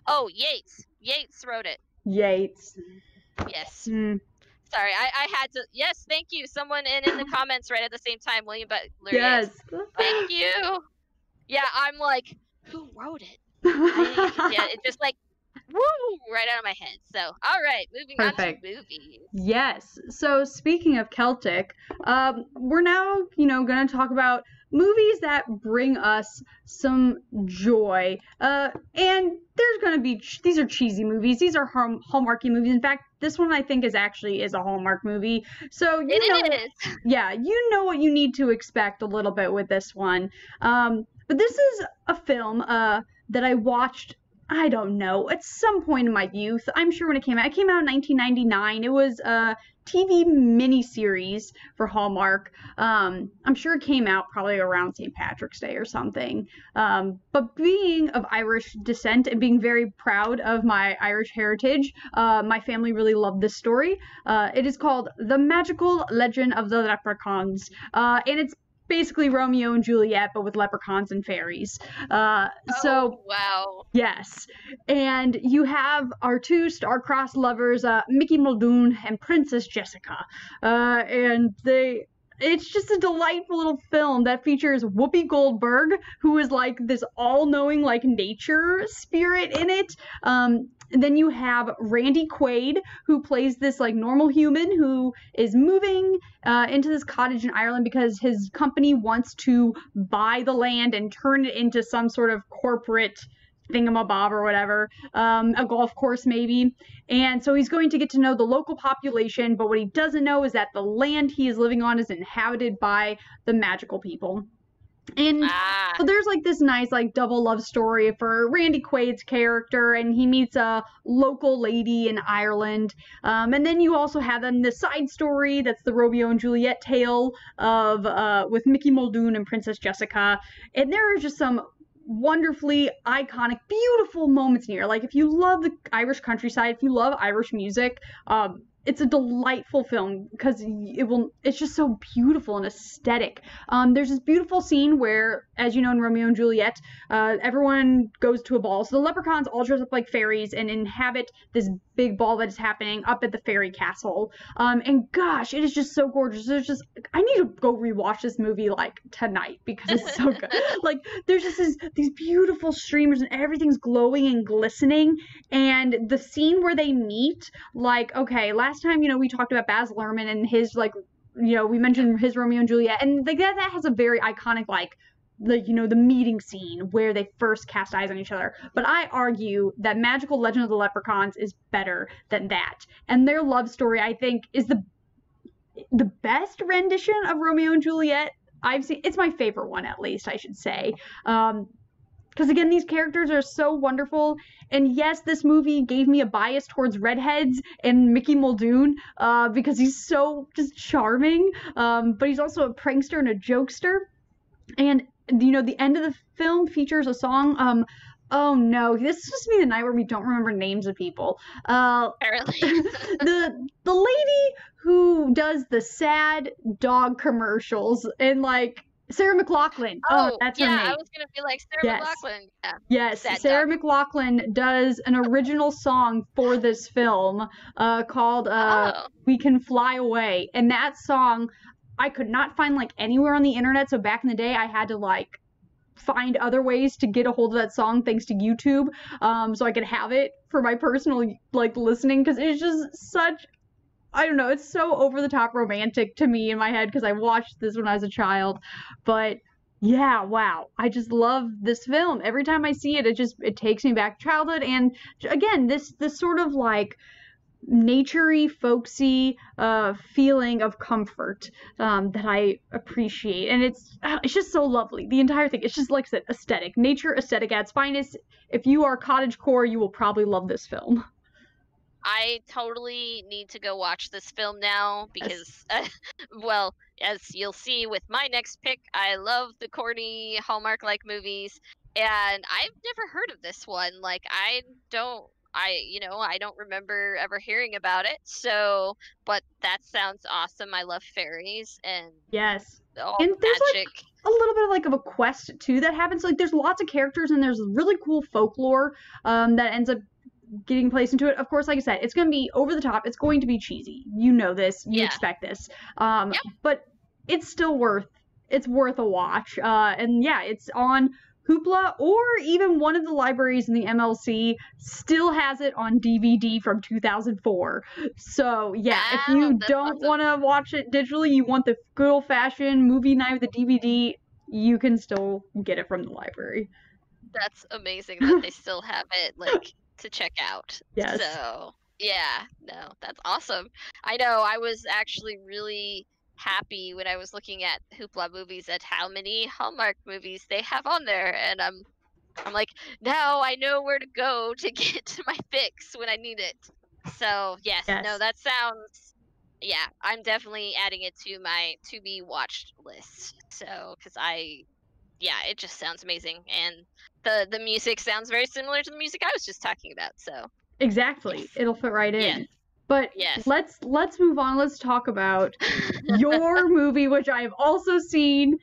B: Oh, Yeats. Yeats wrote it.
A: Yates.
B: Yes.
A: Hmm.
B: Sorry, I had to. Yes, thank you. Someone in the comments right at the same time, William Butler Yeats.
A: Yes.
B: Thank you. Yeah, I'm like, who wrote it? Yeah, it just like, woo, right out of my head. So, all right, moving on to
A: Perfect.
B: movies.
A: Yes. So speaking of Celtic, we're now, going to talk about movies that bring us some joy. And there's going to be these are cheesy movies. These are Hallmarky movies. In fact, this one I think is a Hallmark movie. So
B: It is.
A: yeah, you know what you need to expect a little bit with this one. But this is a film that I watched, I don't know, at some point in my youth. I'm sure when it came out in 1999. It was a TV miniseries for Hallmark. I'm sure it came out probably around St. Patrick's Day or something. But being of Irish descent and being very proud of my Irish heritage, my family really loved this story. It is called The Magical Legend of the Leprechauns. And it's basically Romeo and Juliet, but with leprechauns and fairies.
B: Oh, wow.
A: Yes, and you have our two star-crossed lovers, Mickey Muldoon and Princess Jessica, and it's just a delightful little film that features Whoopi Goldberg, who is like this all-knowing like nature spirit in it. Then you have Randy Quaid, who plays this like normal human who is moving into this cottage in Ireland because his company wants to buy the land and turn it into some sort of corporate thingamabob or whatever, a golf course maybe. And so he's going to get to know the local population, but what he doesn't know is that the land he is living on is inhabited by the magical people. And so there's like this nice like double love story for Randy Quaid's character, and he meets a local lady in Ireland. And then you also have then the side story that's the Romeo and Juliet tale of with Mickey Muldoon and Princess Jessica. And there are just some wonderfully iconic, beautiful moments in here. Like if you love the Irish countryside, if you love Irish music, it's a delightful film because it's just so beautiful and aesthetic. There's this beautiful scene where, as you know, in Romeo and Juliet, everyone goes to a ball. So the leprechauns all dress up like fairies and inhabit this big ball that is happening up at the fairy castle. And gosh, it is just so gorgeous. I need to go rewatch this movie like tonight because it's so good. Like there's just these beautiful streamers and everything's glowing and glistening. And the scene where they meet, like, okay, last time, we talked about Baz Luhrmann and his, like, we mentioned his Romeo and Juliet, and like that has a very iconic, like, the meeting scene where they first cast eyes on each other. But I argue that Magical Legend of the Leprechauns is better than that. And their love story, I think, is the best rendition of Romeo and Juliet I've seen. It's my favorite one, at least, I should say. Because again, these characters are so wonderful. And yes, this movie gave me a bias towards redheads and Mickey Muldoon because he's so just charming. But he's also a prankster and a jokester. And the end of the film features a song. Oh no, this is supposed to be the night where we don't remember names of people.
B: Apparently.
A: the lady who does the sad dog commercials and like Sarah McLachlan. Oh, that's her name.
B: I was gonna be like Sarah McLachlan. Yeah.
A: Yes, Sarah McLachlan does an original song for this film called "We Can Fly Away," and that song I could not find like anywhere on the internet. So back in the day, I had to like find other ways to get a hold of that song thanks to YouTube, so I could have it for my personal like listening, because it's just such, I don't know, it's so over the top romantic to me in my head because I watched this when I was a child. But yeah, wow, I just love this film. Every time I see it, it takes me back to childhood. And again, this sort of like naturey, folksy feeling of comfort that I appreciate, and it's just so lovely. The entire thing, it's just like I said, aesthetic, nature aesthetic at its finest. If you are cottagecore, you will probably love this film.
B: I totally need to go watch this film now because, well, as you'll see with my next pick, I love the corny Hallmark-like movies, and I've never heard of this one. Like, I don't remember ever hearing about it. So, but that sounds awesome. I love fairies and
A: yes,
B: all
A: and there's
B: magic.
A: Like a little bit of like of a quest too that happens. Like there's lots of characters and there's really cool folklore that ends up getting placed into it. Of course, like I said, it's going to be over the top. It's going to be cheesy. You know this. You expect this. But it's still worth a watch. And yeah, it's on Hoopla, or even one of the libraries in the MLC still has it on DVD from 2004. So yeah, if you don't want to watch it digitally, you want the good old-fashioned movie night with the DVD, you can still get it from the library.
B: That's amazing that they still have it like to check out.
A: Yes.
B: So yeah, no, that's awesome. I know I was actually really happy when I was looking at Hoopla movies at how many Hallmark movies they have on there, and I'm like, now I know where to go to get to my fix when I need it. So yes. No, that sounds, yeah, I'm definitely adding it to my to be watched list. So because it just sounds amazing, and the music sounds very similar to the music I was just talking about. So
A: exactly,
B: yes.
A: It'll fit right in.
B: Yes.
A: But let's move on. Let's talk about your movie, which I have also seen.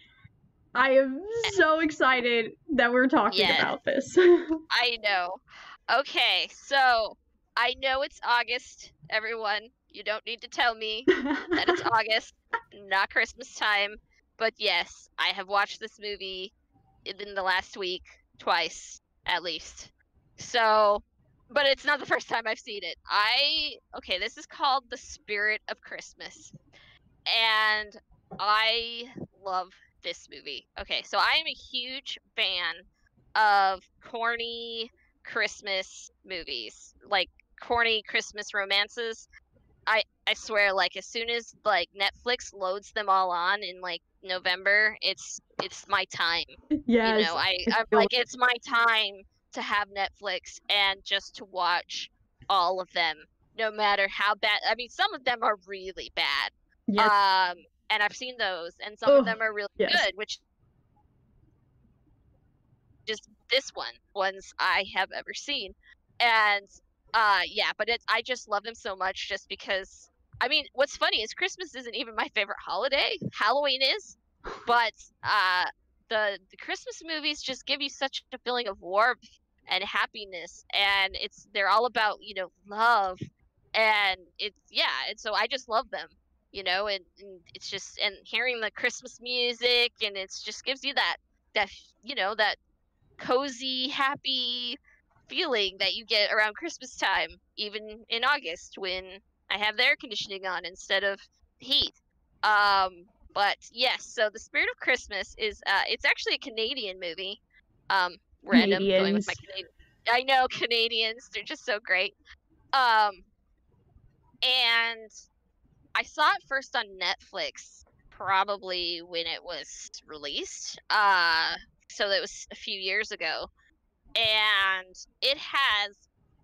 A: I am so excited that we're talking about this.
B: I know. Okay, so I know it's August, everyone. You don't need to tell me that it's August, not Christmas time. But yes, I have watched this movie in the last week twice, at least. So, but it's not the first time I've seen it. This is called The Spirit of Christmas. And I love this movie. Okay, so I am a huge fan of corny Christmas movies, like corny Christmas romances. I swear, like as soon as like Netflix loads them all on in like November, it's my time.
A: Yes.
B: You know, I'm like, it's my time to have Netflix and just to watch all of them, no matter how bad. I mean, some of them are really bad.
A: Yes.
B: And I've seen those, and some of them are really good, which is this ones I have ever seen. And but I just love them so much just because, I mean, what's funny is Christmas isn't even my favorite holiday. Halloween is, but the Christmas movies just give you such a feeling of warmth and happiness, and they're all about, you know, love, and and so I just love them, you know, and it's just, and hearing the Christmas music, and it's just gives you that you know, that cozy, happy feeling that you get around Christmas time, even in August when I have the air conditioning on instead of heat. But yes, so The Spirit of Christmas is it's actually a Canadian movie. Random going with my
A: Canadians.
B: Canadian. I know Canadians, they're just so great. And I saw it first on Netflix probably when it was released. So it was a few years ago. And it has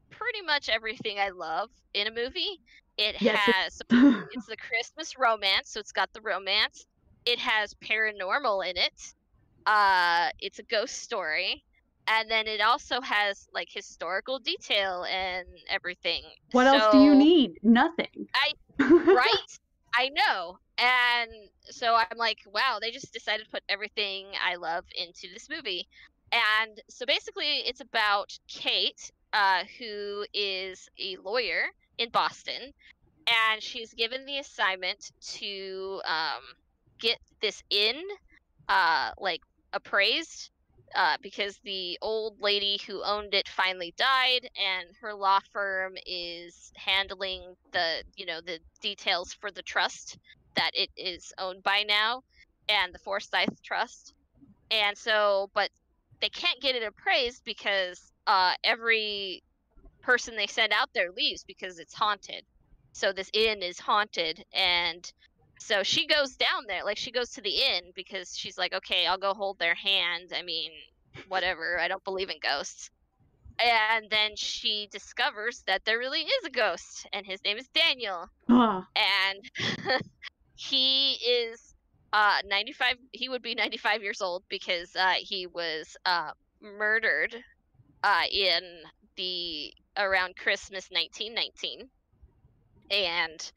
B: pretty much everything I love in a movie. It
A: Yes.
B: has it's the Christmas romance, so it's got the romance. It has paranormal in it. It's a ghost story. And then it also has like historical detail and everything.
A: What else do you
B: So
A: need? Nothing.
B: right? I know. And so I'm like, wow, they just decided to put everything I love into this movie. And so basically it's about Kate, who is a lawyer in Boston, and she's given the assignment to get this inn like appraised, because the old lady who owned it finally died, and her law firm is handling the the details for the trust that it is owned by now, and the Forsyth Trust. And so, but they can't get it appraised because every person they send out there leaves because it's haunted. So this inn is haunted, and so she goes down there, like she goes to the inn because she's like, okay, I'll go hold their hand. I mean, whatever, I don't believe in ghosts. And then she discovers that there really is a ghost, and his name is Daniel. And he is 95, he would be 95 years old because he was murdered in the around Christmas 1919. And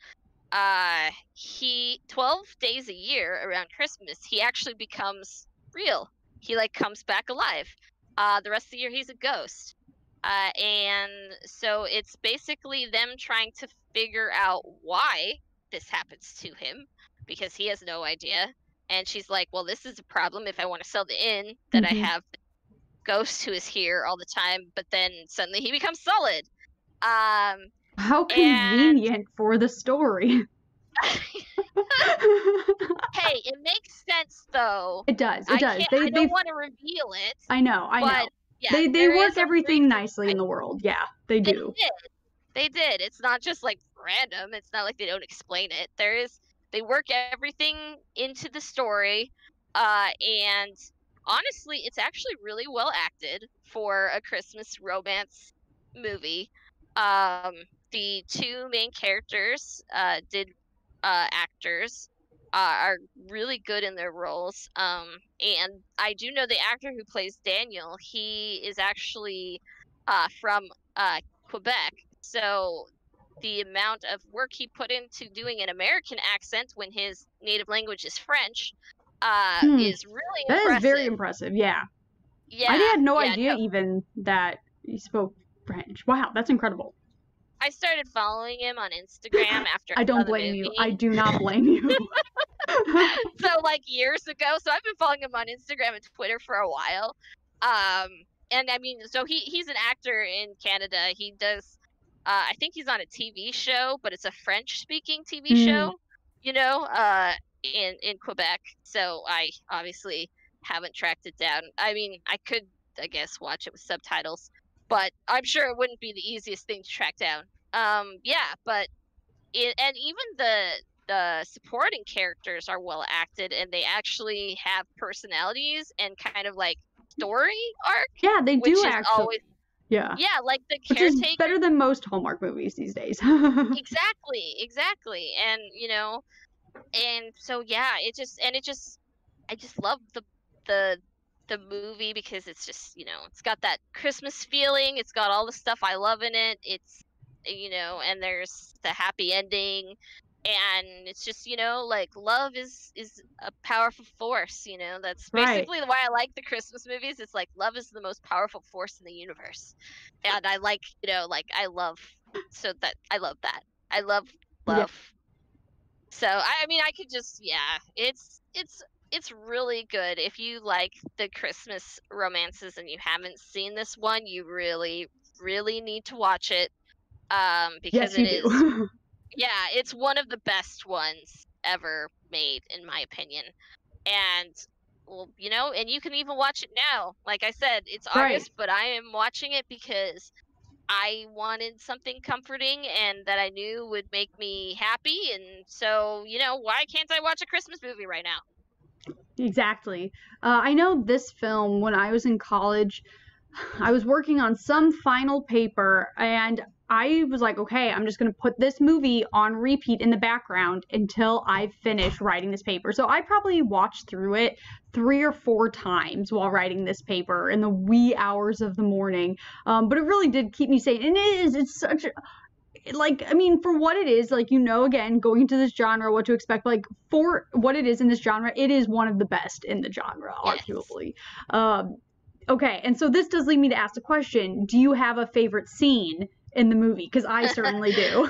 B: he 12 days a year around Christmas, he actually becomes real. He like comes back alive. The rest of the year he's a ghost. And so it's basically them trying to figure out why this happens to him, because he has no idea. And she's like, well, this is a problem if I want to sell the inn, that I have the ghost who is here all the time, but then suddenly he becomes solid.
A: How convenient for the story.
B: Hey, it makes sense though.
A: It does. It does.
B: I don't want to reveal it.
A: I know.
B: Yeah,
A: they work everything nicely in the world. Yeah, they do.
B: They did. It's not just like random. It's not like they don't explain it. They work everything into the story. And honestly, it's actually really well acted for a Christmas romance movie. The two main characters actors are really good in their roles. And I do know the actor who plays Daniel, he is actually from Quebec. So the amount of work he put into doing an American accent when his native language is French is really impressive.
A: That is very impressive, yeah.
B: Yeah.
A: I had no idea even that he spoke French. Wow, that's incredible.
B: I started following him on Instagram after
A: I don't blame you. I do not blame you.
B: So like years ago, so I've been following him on Instagram and Twitter for a while. And I mean, so he's an actor in Canada. He does I think he's on a TV show, but it's a French speaking TV show, in Quebec. So I obviously haven't tracked it down. I mean, I could, I guess, watch it with subtitles, but I'm sure it wouldn't be the easiest thing to track down. Yeah, but and even the supporting characters are well acted, and they actually have personalities and kind of like story arc.
A: Yeah, they do actually.
B: Always, yeah, like the
A: caretaker. Which is better than most Hallmark movies these days.
B: Exactly. And and so yeah, I just love the movie because it's just, it's got that Christmas feeling. It's got all the stuff I love in it. It's, and there's the happy ending, and it's just, like love is a powerful force. That's basically why I like the Christmas movies. It's like love is the most powerful force in the universe, and I like, I love that. I love love. Yeah. So I mean, I could just, it's really good. If you like the Christmas romances and you haven't seen this one, you really, really need to watch it. Because it is, yeah, it's one of the best ones. ever made, in my opinion. And well, you know, and you can even watch it now. Like I said, it's August, but I am watching it because I wanted something comforting and that I knew would make me happy. And so, you know, why can't I watch a Christmas movie right now?
A: Exactly. I know this film, when I was in college, I was working on some final paper, and I was like, okay, I'm just going to put this movie on repeat in the background until I finish writing this paper. So I probably watched through it 3 or 4 times while writing this paper in the wee hours of the morning. But it really did keep me sane. And it's such a, like, I mean, for what it is, like, you know, again, going into this genre, what to expect, like, for what it is in this genre, it is one of the best in the genre, arguably. Okay, and so this does lead me to ask the question, do you have a favorite scene in the movie? Because I certainly do.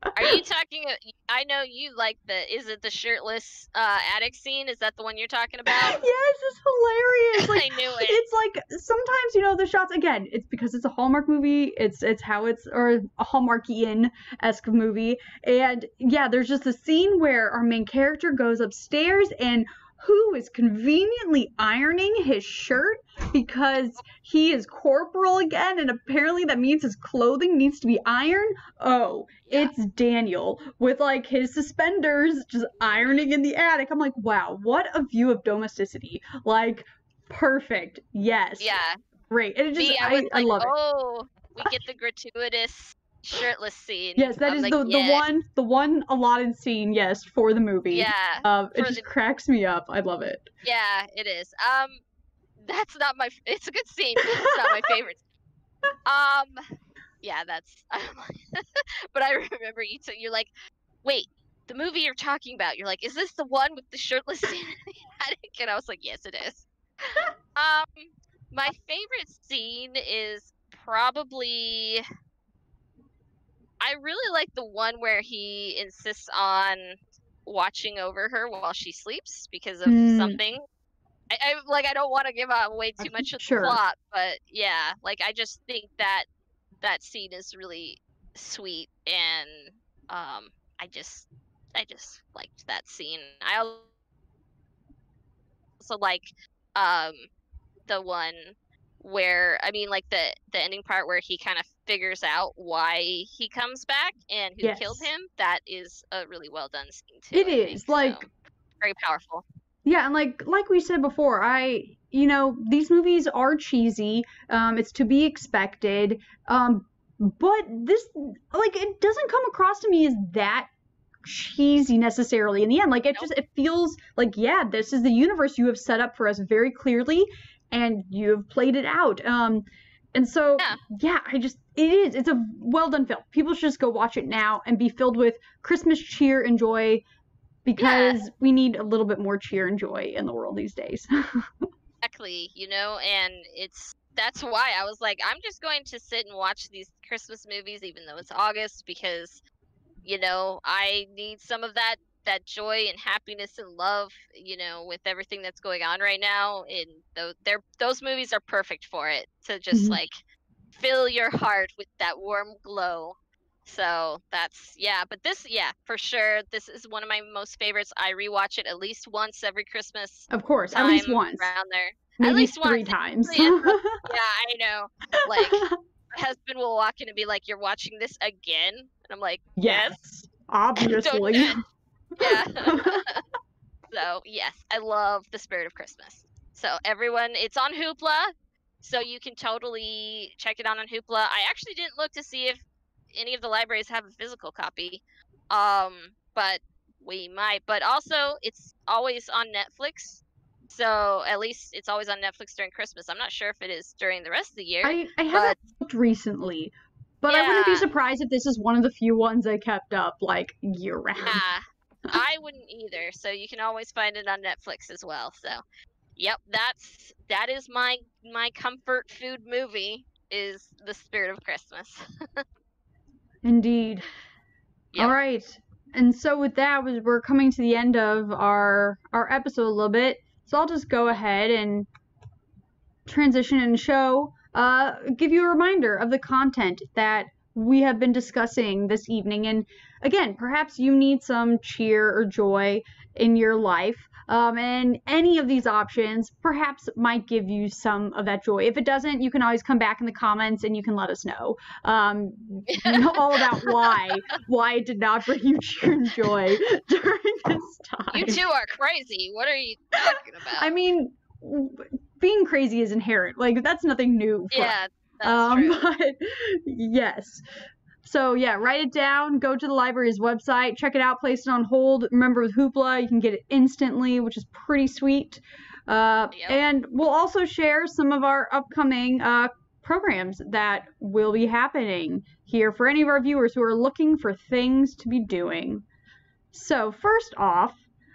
B: Are you talking, I know you like is it the shirtless attic scene? Is that the one you're talking about?
A: Yes, it's hilarious. Like,
B: I knew it.
A: It's like, sometimes, you know, the shots, again, it's because it's a Hallmark movie, it's how it's, or a Hallmarkian-esque movie, and yeah, there's just a scene where our main character goes upstairs and who is conveniently ironing his shirt because he is corporal again, and apparently that means his clothing needs to be ironed. Oh, yeah. It's Daniel with, like, his suspenders just ironing in the attic. I'm like, wow, what a view of domesticity. Like, perfect. Yes.
B: Yeah.
A: Great. And it just, I love it.
B: Oh, we get the gratuitous shirtless scene.
A: Yes, that is like, the one allotted scene, yes, for the movie.
B: Yeah.
A: It just cracks me up. I love it.
B: Yeah, it is. That's not my, it's a good scene, but it's not my favorite. Yeah, that's, but I remember you're like, wait, the movie you're talking about, you're like, is this the one with the shirtless scene in the attic? And I was like, yes, it is. My favorite scene is probably, I really like the one where he insists on watching over her while she sleeps because of something. I don't want to give away too much of the plot, but yeah, like I just think that scene is really sweet, and I just liked that scene. I also like the one where, I mean, like the ending part where he kind of figures out why he comes back and who killed him. That is a really well done scene too.
A: It is, like,
B: so, very powerful.
A: Yeah, and like we said before, you know, these movies are cheesy. It's to be expected. But this, like, it doesn't come across to me as that cheesy necessarily in the end. Like, it just, it feels like, yeah, this is the universe you have set up for us very clearly, and you have played it out. And so, yeah, it's a well done film. People should just go watch it now and be filled with Christmas cheer and joy, because we need a little bit more cheer and joy in the world these days.
B: Exactly, you know, and that's why I was like, I'm just going to sit and watch these Christmas movies even though it's August, because, you know, I need some of that joy and happiness and love, you know, with everything that's going on right now. And those movies are perfect for it, to just like fill your heart with that warm glow. So that's, but this, for sure, this is one of my most favorites. I rewatch it at least once every Christmas.
A: Of course, at least once.
B: Around there.
A: Maybe
B: at least
A: 3 times.
B: Yeah, I know. Like, my husband will walk in and be like, "You're watching this again?" And I'm like, "Yes,
A: obviously."
B: Yeah. So, yes, I love The Spirit of Christmas. So, everyone, it's on Hoopla, so you can totally check it out on Hoopla. I actually didn't look to see if any of the libraries have a physical copy, but we might. But also, it's always on Netflix, so at least it's always on Netflix during Christmas. I'm not sure if it is during the rest of the year.
A: I haven't looked recently, but I wouldn't be surprised if this is one of the few ones I kept up, like, year-round.
B: Yeah, I wouldn't either, so you can always find it on Netflix as well. So, yep, that is my comfort food movie, is The Spirit of Christmas.
A: Indeed. Yep. All right. And so with that, we're coming to the end of our episode a little bit. So I'll just go ahead and transition and give you a reminder of the content that we have been discussing this evening. And again, perhaps you need some cheer or joy in your life. And any of these options perhaps might give you some of that joy. If it doesn't, you can always come back in the comments and you can let us know all about why it did not bring you cheer and joy during this time.
B: You two are crazy. What are you talking about?
A: I mean, being crazy is inherent. Like, that's nothing new for us.
B: Yeah, that's true.
A: But yes. So yeah, write it down, go to the library's website, check it out, place it on hold. Remember, with Hoopla, you can get it instantly, which is pretty sweet. And we'll also share some of our upcoming programs that will be happening here for any of our viewers who are looking for things to be doing. So first off,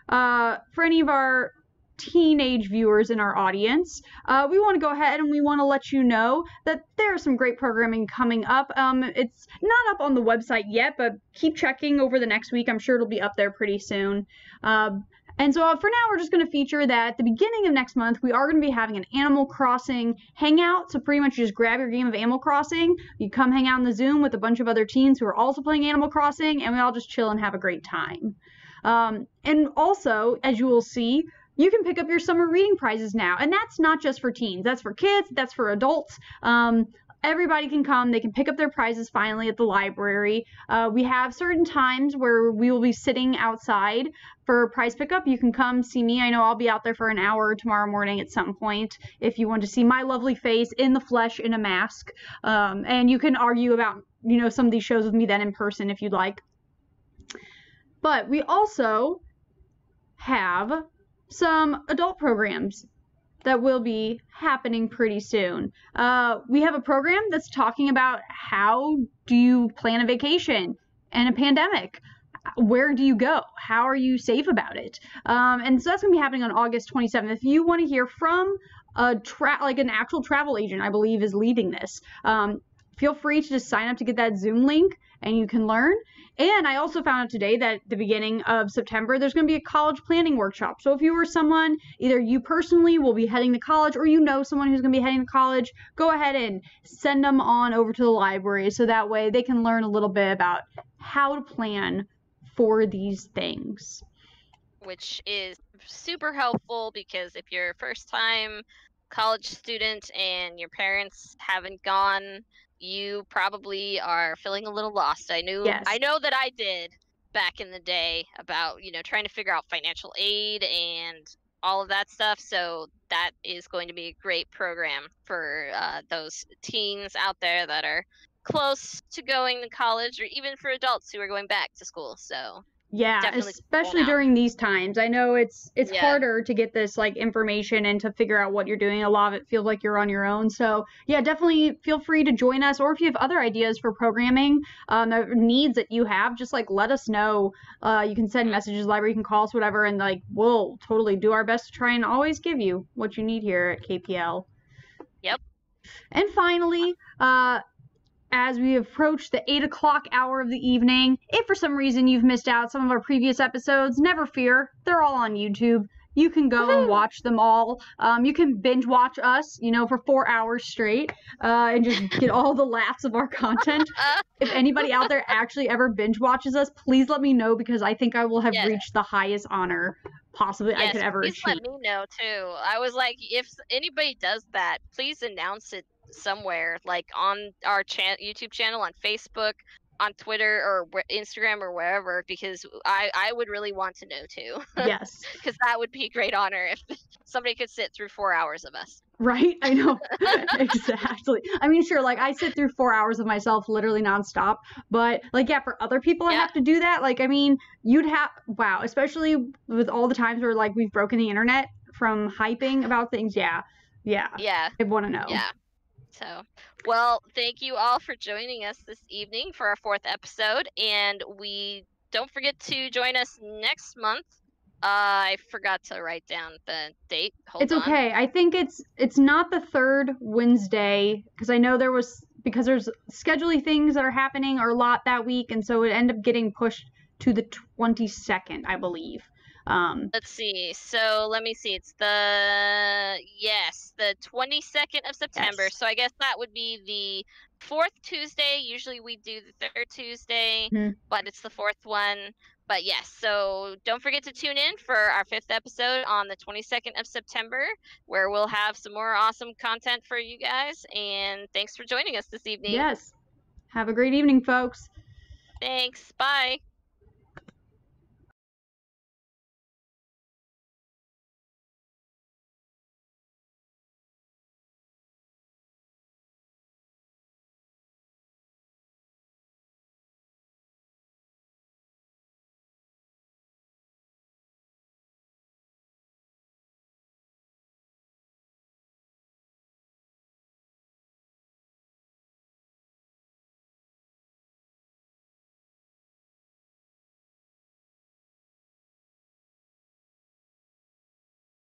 A: for any of our teenage viewers in our audience, we want to go ahead and we want to let you know that there's some great programming coming up. It's not up on the website yet, but keep checking over the next week. I'm sure it'll be up there pretty soon. And so for now, we're just going to feature that at the beginning of next month, we are going to be having an Animal Crossing Hangout. So pretty much you just grab your game of Animal Crossing, you come hang out in the Zoom with a bunch of other teens who are also playing Animal Crossing, and we all just chill and have a great time. And also, as you will see, you can pick up your summer reading prizes now. And that's not just for teens. That's for kids. That's for adults. Everybody can come. They can pick up their prizes finally at the library. We have certain times where we will be sitting outside for prize pickup. You can come see me. I know I'll be out there for an hour tomorrow morning at some point if you want to see my lovely face in the flesh in a mask. And you can argue about, some of these shows with me then in person if you'd like. But we also have some adult programs that will be happening pretty soon. We have a program that's talking about how do you plan a vacation in a pandemic? Where do you go? How are you safe about it? And so that's going to be happening on August 27th. If you want to hear from an actual travel agent, I believe is leading this, feel free to just sign up to get that Zoom link and you can learn. And I also found out today that at the beginning of September, there's going to be a college planning workshop. So if you or someone, either you personally will be heading to college or someone who's going to be heading to college, go ahead and send them on over to the library so that way they can learn a little bit about how to plan for these things.
B: Which is super helpful because if you're a first-time college student and your parents haven't gone, you probably are feeling a little lost. I know that I did back in the day about, trying to figure out financial aid and all of that stuff. So that is going to be a great program for those teens out there that are close to going to college, or even for adults who are going back to school. So
A: yeah, especially during these times. I know it's harder to get this information and to figure out what you're doing. A lot of it feels like you're on your own. So yeah, definitely feel free to join us. Or if you have other ideas for programming, needs that you have, just let us know. You can send messages, library, you can call us, whatever, and we'll totally do our best to try and always give you what you need here at KPL.
B: Yep.
A: And finally, as we approach the 8 o'clock hour of the evening, if for some reason you've missed out some of our previous episodes, never fear. They're all on YouTube. You can go and watch them all. You can binge watch us, for 4 hours straight and just get all the laughs of our content. If anybody out there actually ever binge watches us, please let me know because I think I will have reached the highest honor possibly I could ever achieve.
B: Please let me know too. I was like, if anybody does that, please announce it somewhere, on our YouTube channel, on Facebook, on Twitter or Instagram or wherever, because I would really want to know too.
A: Yes.
B: Because that would be a great honor if somebody could sit through 4 hours of us.
A: Right? I know. Exactly. I mean, sure, I sit through 4 hours of myself literally nonstop, but for other people that have to do that, you'd have, especially with all the times where we've broken the internet from hyping about things. Yeah. I want to know.
B: Yeah. So, well, thank you all for joining us this evening for our 4th episode, and we don't forget to join us next month. I forgot to write down the date.
A: It's okay. I think it's not the 3rd Wednesday, because I know there's scheduling things that are happening a lot that week, and so it ended up getting pushed to the 22nd, I believe.
B: Let's see. So let me see. It's the 22nd of September.
A: Yes.
B: So I guess that would be the fourth Tuesday. Usually we do the third Tuesday, but it's the fourth one. But yes, so don't forget to tune in for our fifth episode on the 22nd of September, where we'll have some more awesome content for you guys. And thanks for joining us this evening.
A: Yes. Have a great evening, folks.
B: Thanks. Bye.